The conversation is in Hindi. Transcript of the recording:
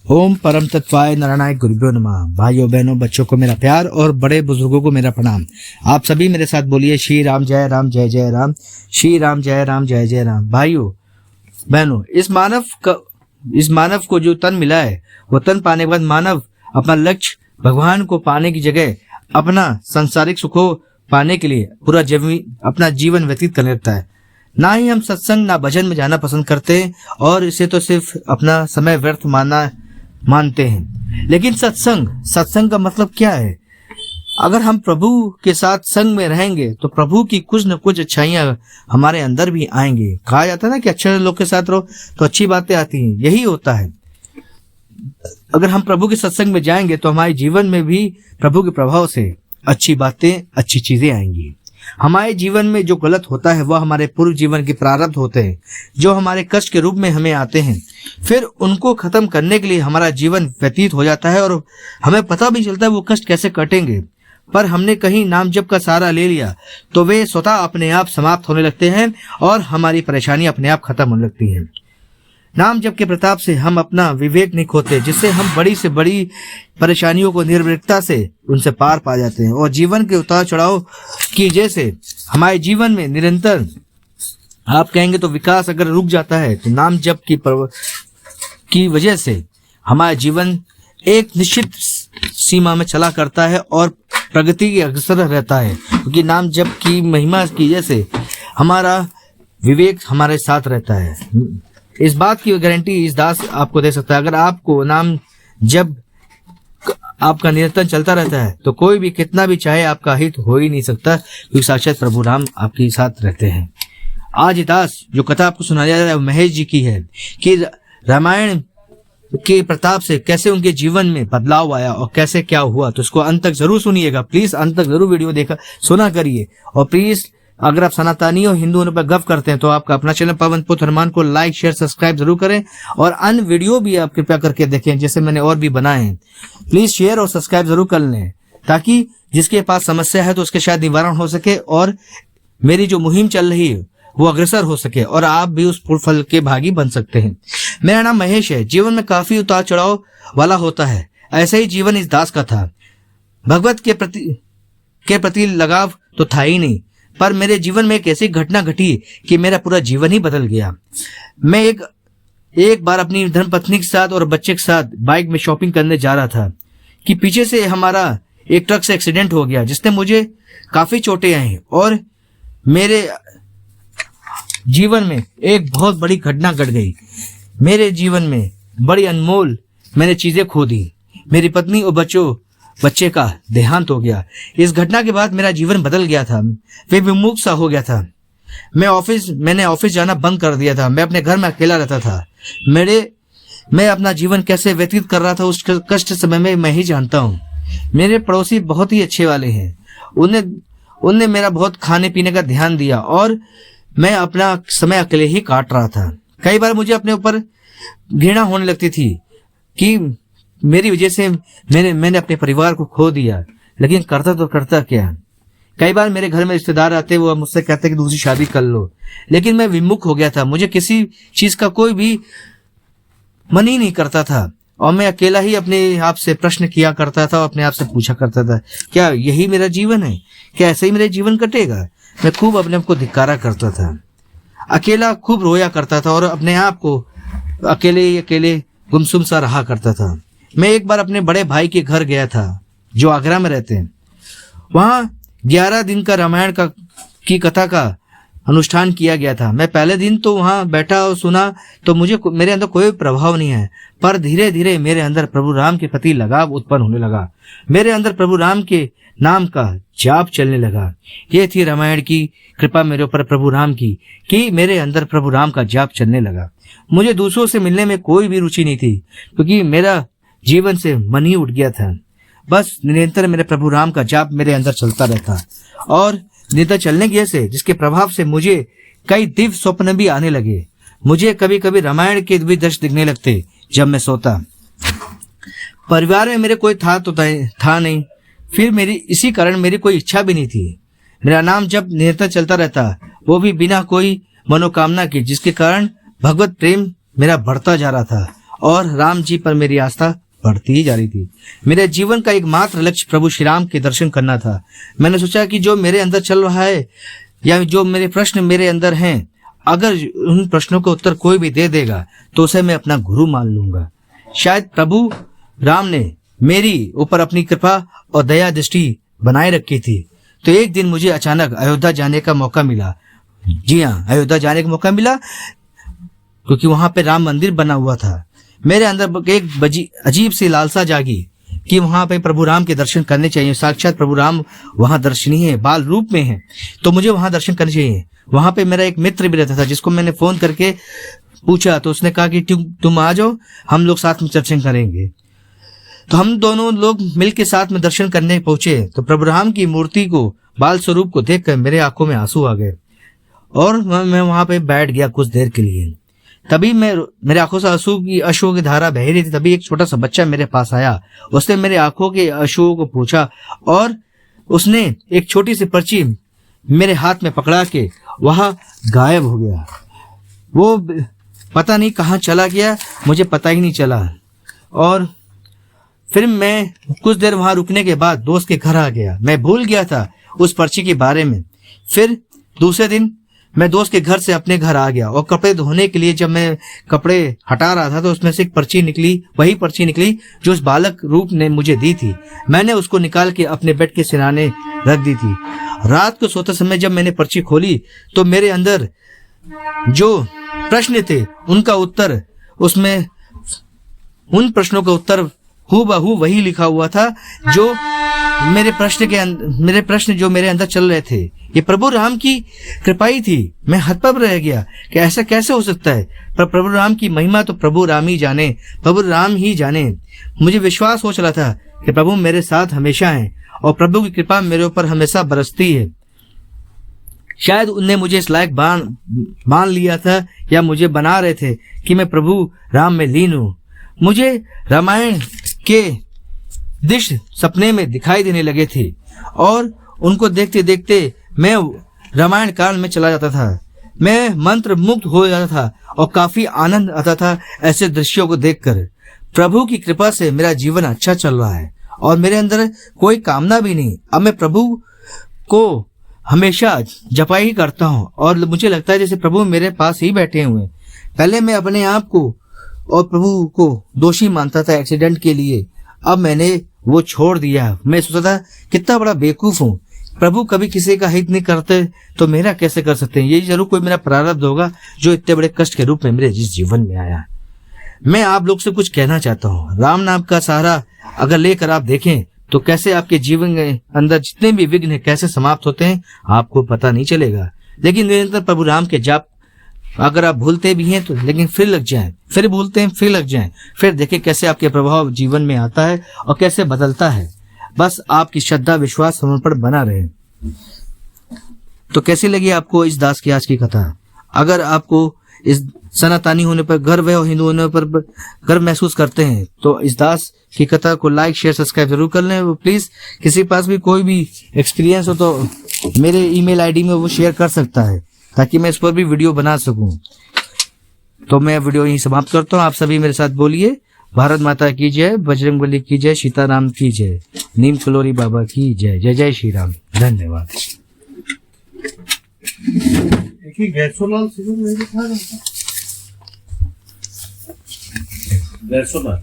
ओम परम तत्वाय नारायणाय गुरुभ्यो नमः। भाइयों बहनों बच्चों को मेरा प्यार और बड़े बुजुर्गों को मेरा प्रणाम। आप सभी मेरे साथ बोलिए श्री राम जय राम जय जय राम, श्री राम जय राम जय जय राम। भाइयों बहनों, इस मानव को जो तन मिला है, वो तन पाने के बाद मानव अपना लक्ष्य भगवान को पाने की जगह अपना सांसारिक सुखों पाने के लिए पूरा अपना जीवन व्यतीत करने लगता है। ना ही हम सत्संग ना भजन में जाना पसंद करते हैं और इसे तो सिर्फ अपना समय व्यर्थ मानते हैं। लेकिन सत्संग का मतलब क्या है? अगर हम प्रभु के साथ संग में रहेंगे तो प्रभु की कुछ न कुछ अच्छाइयां हमारे अंदर भी आएंगे। कहा जाता है ना कि अच्छे लोग के साथ रहो तो अच्छी बातें आती हैं। यही होता है। अगर हम प्रभु के सत्संग में जाएंगे तो हमारे जीवन में भी प्रभु के प्रभाव से अच्छी बातें, अच्छी चीजें आएंगी। हमारे जीवन में जो गलत होता है वह हमारे पूर्व जीवन के प्रारब्ध होते हैं, जो हमारे कष्ट के रूप में हमें आते हैं। फिर उनको खत्म करने के लिए हमारा जीवन व्यतीत हो जाता है और हमें पता भी चलता है वो कष्ट कैसे कटेंगे। पर हमने कहीं नाम जप का सहारा ले लिया तो वे स्वतः अपने आप समाप्त होने लगते हैं और हमारी परेशानी अपने आप खत्म होने लगती है। नाम जप के प्रताप से हम अपना विवेक नहीं खोते, जिससे हम बड़ी से बड़ी परेशानियों को निर्भीकता से उनसे पार पा जाते हैं। और जीवन के उतार चढ़ाव की जैसे हमारे जीवन में निरंतर, आप कहेंगे तो विकास अगर रुक जाता है तो नाम जप की वजह से हमारा जीवन एक निश्चित सीमा में चला करता है और प्रगति की अग्रसर रहता है, क्योंकि नाम जप की महिमा की वजह से हमारा विवेक हमारे साथ रहता है। इस बात की गारंटी इस दास आपको दे सकता है। अगर आपको नाम जब आपका निरंतर चलता रहता है तो कोई भी कितना भी चाहे आपका हित हो ही नहीं सकता, क्योंकि साक्षात प्रभु राम आपके साथ रहते हैं। आज दास जो कथा आपको सुनाया जा रहा है महेश जी की है कि रामायण के प्रताप से कैसे उनके जीवन में बदलाव आया और कैसे क्या हुआ। तो इसको अंत तक जरूर सुनिएगा। प्लीज अंत तक जरूर वीडियो सुना करिए। और प्लीज अगर आप सनातनी और हिंदू होने पर गव करते हैं तो आपका अपना चैनल पवन पुत्र हनुमान को लाइक शेयर सब्सक्राइब जरूर करें और अन्य वीडियो भी आप कृपया करके देखें, जैसे मैंने और भी बनाए हैं। प्लीज शेयर और सब्सक्राइब जरूर कर लें, ताकि जिसके पास समस्या है तो उसके शायद निवारण हो सके और मेरी जो मुहिम चल रही है वो अग्रसर हो सके और आप भी उस फल के भागी बन सकते हैं। मेरा नाम महेश है। जीवन में काफी उतार चढ़ाव वाला होता है। ऐसा ही जीवन इस दास का था। भगवत के प्रति लगाव तो था ही नहीं, पर मेरे जीवन में एक ऐसी घटना घटी कि मेरा पूरा जीवन ही बदल गया। मैं एक बार अपनी धर्मपत्नी के साथ और बच्चे के साथ बाइक में शॉपिंग करने जा रहा था कि पीछे से हमारा एक ट्रक से एक्सीडेंट हो गया, जिससे मुझे काफी चोटें आई और मेरे जीवन में एक बहुत बड़ी घटना घट गई। मेरे जीवन में बड़ी अनमोल मैंने चीजें खो दी। मेरी पत्नी और बच्चे का देहांत हो गया। इस घटना के बाद मेरा जीवन बदल गया था। वे विमुख सा हो गया था। मैंने ऑफिस जाना बंद कर दिया था। मैं अपने घर में अकेला रहता था। मैं अपना जीवन कैसे व्यतीत कर रहा था उस कष्ट समय में मैं ही जानता हूँ। मेरे पड़ोसी बहुत ही अच्छे वाले हैं। उनने मेरा बहुत खाने पीने का ध्यान दिया और मैं अपना समय अकेले ही काट रहा था। कई बार मुझे अपने ऊपर घृणा होने लगती थी कि मेरी वजह से मैंने अपने परिवार को खो दिया, लेकिन करता क्या। कई बार मेरे घर में रिश्तेदार आते, वो मुझसे कहते कि दूसरी शादी कर लो, लेकिन मैं विमुख हो गया था। मुझे किसी चीज का कोई भी मन ही नहीं करता था और मैं अकेला ही अपने आप से प्रश्न किया करता था और अपने आप से पूछा करता था, क्या यही मेरा जीवन है? क्या ऐसे ही मेरा जीवन कटेगा? मैं खूब अपने आप को धिक्कारा करता था। अकेला खूब रोया करता था और अपने आप को अकेले गुमसुम सा रहा करता था। मैं एक बार अपने बड़े भाई के घर गया था, जो आगरा में रहते हैं। वहां 11 दिन का रामायण की कथा का अनुष्ठान किया गया था। मैं पहले दिन तो वहां बैठा और सुना तो मेरे अंदर कोई प्रभाव नहीं है, पर धीरे धीरे मेरे अंदर प्रभु राम के प्रति लगाव उत्पन्न होने लगा। मेरे अंदर प्रभु राम के नाम का जाप चलने लगा। ये थी रामायण की कृपा मेरे ऊपर प्रभु राम की, कि मेरे अंदर प्रभु राम का जाप चलने लगा। मुझे दूसरों से मिलने में कोई भी रुचि नहीं थी, क्योंकि मेरा जीवन से मन ही उठ गया था। बस निरंतर मेरे प्रभु राम का जाप मेरे अंदर चलता रहता और निरंतर चलने की वजह से, जिसके प्रभाव से मुझे कई दिव्य स्वप्न भी आने लगे। मुझे कभी कभी रामायण के भी दृश्य दिखने लगते जब मैं सोता। परिवार में मेरे कोई था नहीं। फिर इसी कारण मेरी कोई इच्छा भी नहीं थी। मेरा नाम जब निरंतर चलता रहता, वो भी बिना कोई मनोकामना के, जिसके कारण भगवत प्रेम मेरा बढ़ता जा रहा था और राम जी पर मेरी आस्था बढ़ती ही जा रही थी। मेरे जीवन का एकमात्र लक्ष्य प्रभु श्री राम के दर्शन करना था। मैंने सोचा कि जो मेरे अंदर चल रहा है या जो मेरे प्रश्न मेरे अंदर हैं, अगर उन प्रश्नों का उत्तर कोई भी दे देगा तो उसे मैं अपना गुरु मान लूंगा। शायद प्रभु राम ने मेरी ऊपर अपनी कृपा और दया दृष्टि बनाए रखी थी। तो एक दिन मुझे अचानक अयोध्या जाने का मौका मिला। जी हाँ, अयोध्या जाने का मौका मिला क्योंकि वहां पे राम मंदिर बना हुआ था। मेरे अंदर एक अजीब सी लालसा जागी कि वहां पे प्रभु राम के दर्शन करने चाहिए। साक्षात प्रभु राम वहां दर्शनीय है, बाल रूप में है, तो मुझे वहां दर्शन करने चाहिए। वहां पे मेरा एक मित्र भी रहता था जिसको मैंने फोन करके पूछा तो उसने कहा कि तुम आ जाओ, हम लोग साथ में दर्शन करेंगे। तो हम दोनों लोग मिलकर साथ में दर्शन करने पहुंचे तो प्रभु राम की मूर्ति को, बाल स्वरूप को देखकर मेरे आंखों में आंसू आ गए और मैं वहां पे बैठ गया कुछ देर के लिए। तभी मेरे आंखों से अश्रु की धारा बह रही थी। तभी एक छोटा सा बच्चा मेरे पास आया। उसने मेरे आंखों के अश्रुओं को पूछा और उसने एक छोटी सी पर्ची मेरे हाथ में पकड़ा के वहां गायब हो गया। वो पता नहीं कहाँ चला गया, मुझे पता ही नहीं चला। और फिर मैं कुछ देर वहां रुकने के बाद दोस्त के घर आ गया। मैं भूल गया था उस पर्ची के बारे में। फिर दूसरे दिन मैं दोस्त के घर से अपने घर आ गया और कपड़े धोने के लिए जब मैं कपड़े हटा रहा था तो उसमें से एक पर्ची निकली, वही पर्ची निकली जो उस बालक रूप ने मुझे दी थी। मैंने उसको निकाल के अपने बेड के सिरहाने रख दी थी। रात को सोते समय जब मैंने पर्ची खोली तो मेरे अंदर जो प्रश्न थे उनका उत्तर, उसमें उन प्रश्नों का उत्तर हूबहू वही लिखा हुआ था जो मेरे प्रश्न जो मेरे अंदर चल रहे थे। ये प्रभु राम की कृपा ही थी। मैं हतप्रभ रह गया कि ऐसा कैसे हो सकता है, पर प्रभु राम की महिमा तो प्रभु राम ही जाने, प्रभु राम ही जाने। मुझे विश्वास हो चला था कि प्रभु मेरे साथ हमेशा हैं और प्रभु की कृपा मेरे ऊपर हमेशा बरसती है। शायद उनने मुझे इस लायक मान लिया था या मुझे बना रहे थे कि मैं प्रभु राम में लीन हूं। मुझे रामायण के दृश्य सपने में दिखाई देने लगे थे और उनको देखते देखते मैं रामायण काल में चला जाता था। मैं मंत्र मुग्ध हो जाता था और काफी आनंद आता था ऐसे दृश्यों को देखकर। प्रभु की कृपा से मेरा जीवन अच्छा चल रहा है और मेरे अंदर कोई कामना भी नहीं। अब मैं प्रभु को हमेशा जपा ही करता हूँ और मुझे लगता है जैसे प्रभु मेरे पास ही बैठे हुए हैं। पहले मैं अपने आप को और प्रभु को दोषी मानता था एक्सीडेंट के लिए, अब मैंने वो छोड़ दिया। मैं सोचता था कितना बड़ा बेवकूफ हूँ, प्रभु कभी किसी का हित नहीं करते तो मेरा कैसे कर सकते हैं। ये जरूर कोई मेरा प्रारब्ध होगा जो इतने बड़े कष्ट के रूप में मेरे जिस जीवन में आया। मैं आप लोग से कुछ कहना चाहता हूँ। राम नाम का सहारा अगर लेकर आप देखें तो कैसे आपके जीवन के अंदर जितने भी विघ्न है कैसे समाप्त होते हैं आपको पता नहीं चलेगा। लेकिन निरंतर प्रभु राम के जाप अगर आप भूलते भी हैं तो लेकिन फिर लग जाएं, फिर भूलते हैं फिर लग जाएं, फिर देखें कैसे आपके प्रभाव जीवन में आता है और कैसे बदलता है। बस आपकी श्रद्धा विश्वास समर्पण बना रहे। तो कैसी लगी आपको इस दास की आज की कथा? अगर आपको इस सनातनी होने पर गर्व है और हिंदू होने पर गर्व महसूस करते हैं तो इस दास की कथा को लाइक शेयर सब्सक्राइब जरूर कर लें। प्लीज किसी के पास भी कोई भी एक्सपीरियंस हो तो मेरे ईमेल आईडी में वो शेयर कर सकता है ताकि मैं इस पर भी वीडियो बना सकूं। तो मैं वीडियो यहीं समाप्त करता हूं। आप सभी मेरे साथ बोलिए, भारत माता की जय, बजरंगबली की जय, सीताराम की जय, नीम कलोरी बाबा की जय। जय जय श्री राम। धन्यवाद। गैसोलाल